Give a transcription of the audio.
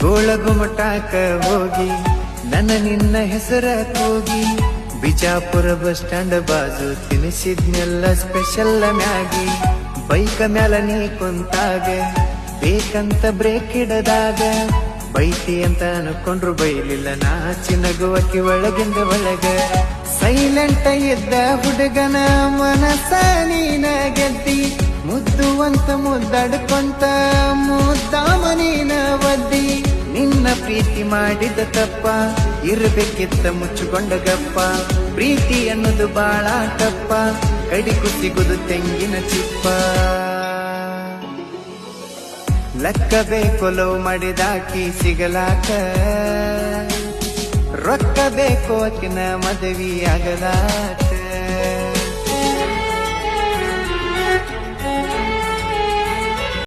ಗೋಳಗುಮಟಾಕ ಹೋಗಿ ನನ್ನ ನಿನ್ನ ಹೆಸರ ಕೂಗಿ ಬಿಜಾಪುರ ಬಸ್ ಸ್ಟ್ಯಾಂಡ್ ಬಾಜು ತಿನಿಸಿದ್ನೆಲ್ಲ ಸ್ಪೆಷಲ್ ಮ್ಯಾಗಿ ಬೈಕ ಮ್ಯಾಲ ನೀ ಕುಂತಾಗ ಬೇಕಂತ ಬ್ರೇಕ್ ಇಡದಾಗ ಬೈತಿ ಅಂತ ಅನ್ಕೊಂಡ್ರು ಬೈಲಿಲ್ಲ ನಾಚಿ ನಗುವಕ್ಕಿ ಒಳಗಿಂದ ಒಳಗ ಸೈಲೆಂಟ್ ಇದ್ದ ಹುಡುಗನ ಮನಸ ನೀನ ಗೆದ್ದಿ ಮುದ್ದು ಅಂತ ಮುದ್ದಾಡ್ಕೊಂತ ಮುದ್ದಾಮ ನೀನ ಒದ್ದಿ ನಿನ್ನ ಪ್ರೀತಿ ಮಾಡಿದ ತಪ್ಪ ಇರ್ಬೇಕಿತ್ತ ಮುಚ್ಚಿಕೊಂಡ ಗಪ್ಪ ಪ್ರೀತಿ ಅನ್ನೋದು ಬಾಳ ಟಪ್ಪ ಕಡಿಕು ಸಿಗುದು ತೆಂಗಿನ ಚಿಪ್ಪ ಲಕ್ಕ ಬೇಕು ಲವ್ ಮಾಡಿದಾಕಿ ಸಿಗಲಾಕ ರೊಕ್ಕ ಬೇಕು ಅಕಿನ ಮದುವೆ ಆಗಲಾಕ